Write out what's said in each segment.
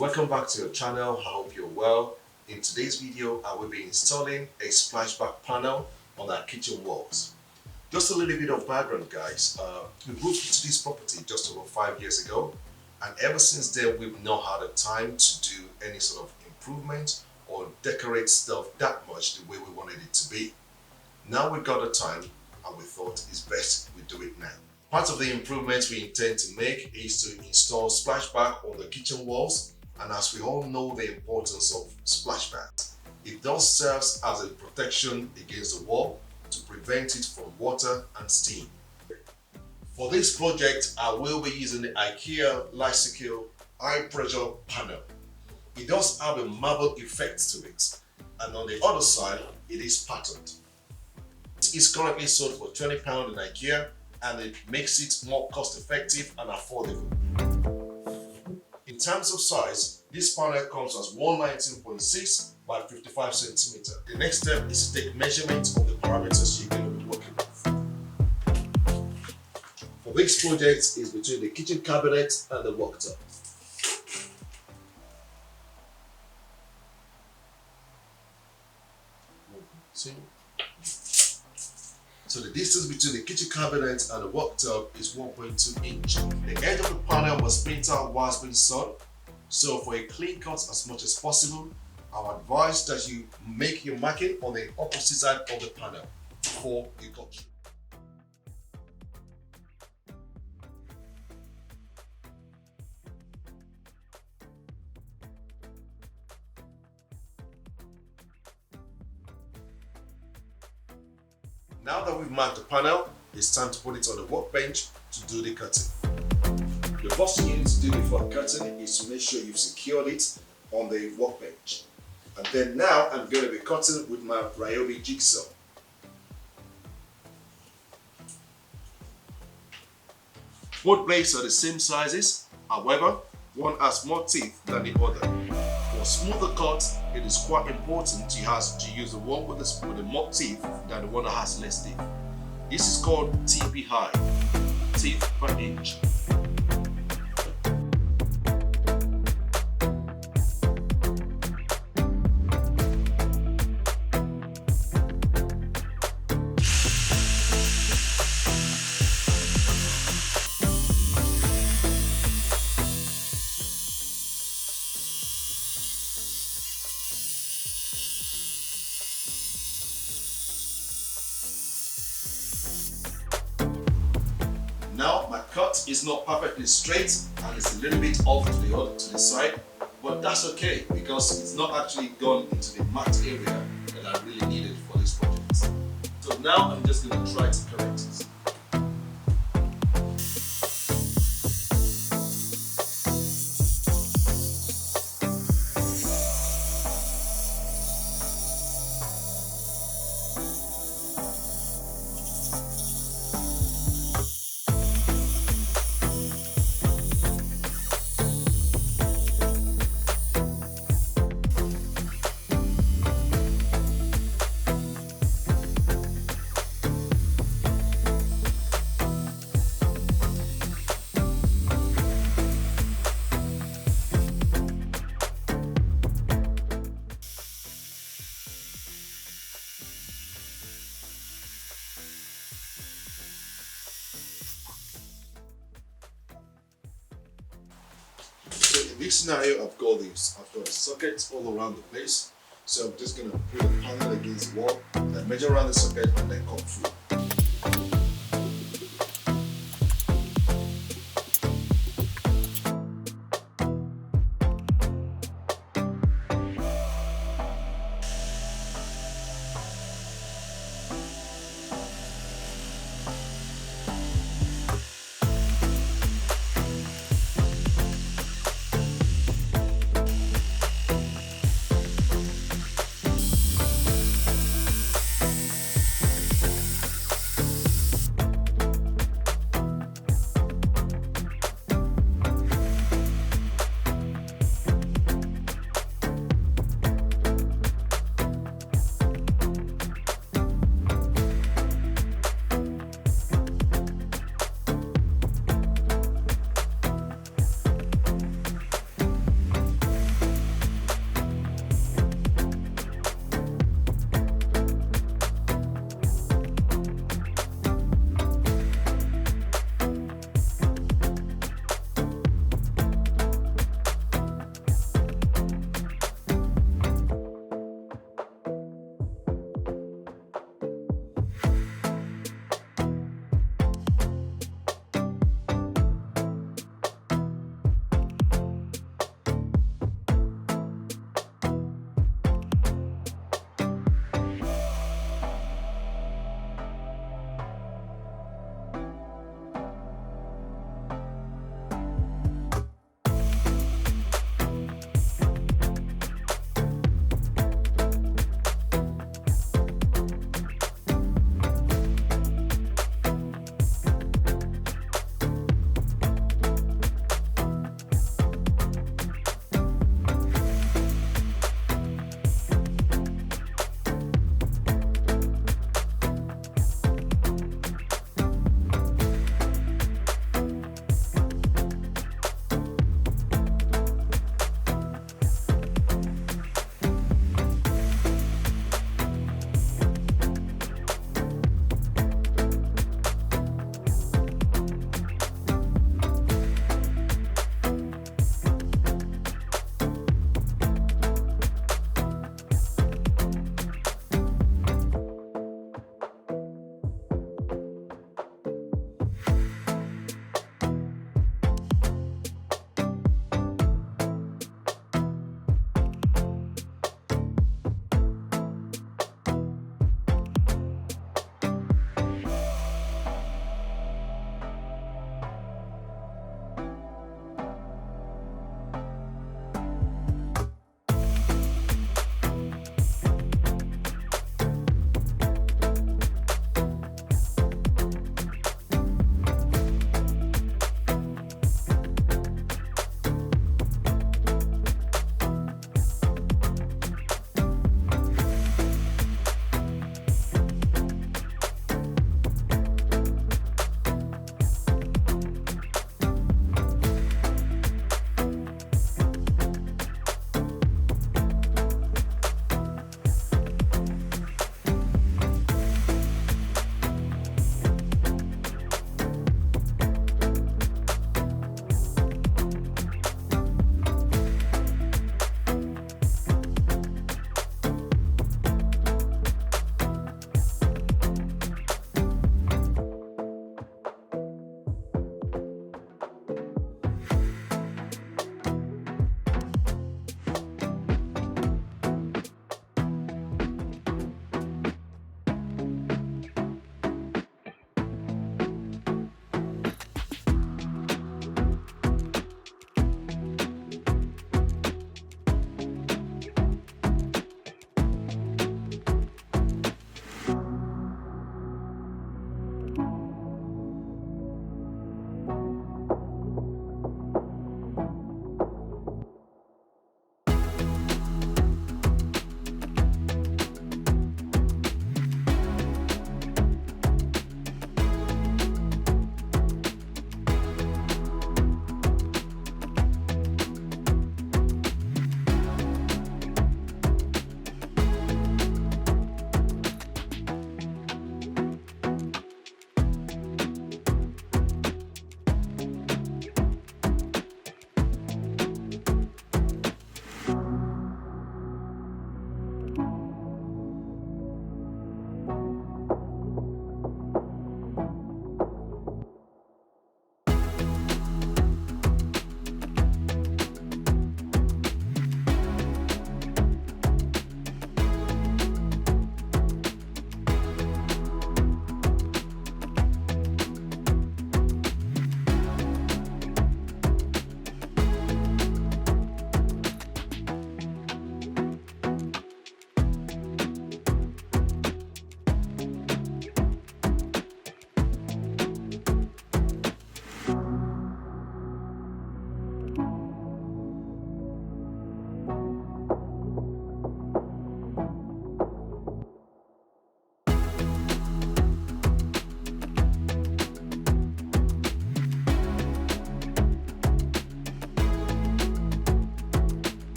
Welcome back to your channel. I hope you're well. In today's video, I will be installing a splashback panel on our kitchen walls. Just a little bit of background, guys. We moved into this property just over 5 years ago, and ever since then we've not had the time to do any sort of improvement or decorate stuff that much the way we wanted it to be. Now we've got the time, and we thought it's best we do it now. Part of the improvements we intend to make is to install splashback on the kitchen walls, and as we all know the importance of splashback, it does serve as a protection against the wall to prevent it from water and steam. For this project, I will be using the IKEA LYSEKIL high pressure panel. It does have a marble effect to it, and on the other side, it is patterned. It is currently sold for £20 in IKEA, and it makes it more cost effective and affordable. In terms of size, this panel comes as 119.6 by 55 cm. The next step is to take measurements of the parameters you're going to be working with. For this project is between the kitchen cabinet and the worktop. So the distance between the kitchen cabinet and the worktop is 1.2 inch. The edge of the panel must print out whilst being sewn. So for a clean cut as much as possible, I would advise that you make your marking on the opposite side of the panel before you cut through. Now that we've marked the panel, it's time to put it on the workbench to do the cutting. The first thing you need to do before cutting is to make sure you've secured it on the workbench. And then now I'm going to be cutting with my Ryobi jigsaw. Both blades are the same sizes, however, one has more teeth than the other. For smoother cuts, it is quite important to use the one with the more teeth than the one that has less teeth. This is called TPI, teeth per inch. Now my cut is not perfectly straight and it's a little bit off to the side, but that's okay because it's not actually gone into the marked area that I really needed for this project. So now I'm just going to try to correct it. So in this scenario, I've got the sockets all around the place. So I'm just going to put the panel against the wall, then measure around the socket and then cut through.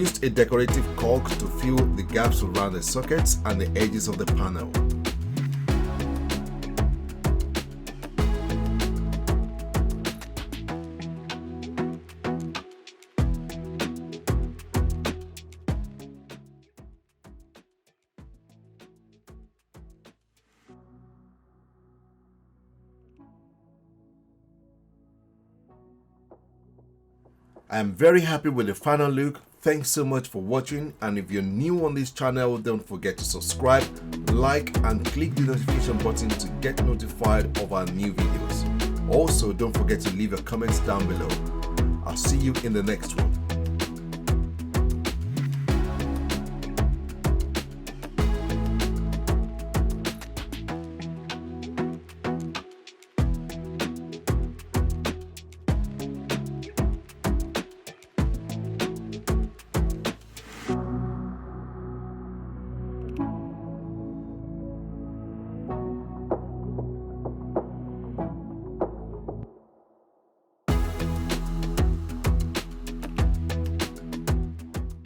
used a decorative caulk to fill the gaps around the sockets and the edges of the panel. I am very happy with the final look. Thanks so much for watching, and if you're new on this channel, don't forget to subscribe, like and click the notification button to get notified of our new videos. Also, don't forget to leave your comments down below. I'll see you in the next one.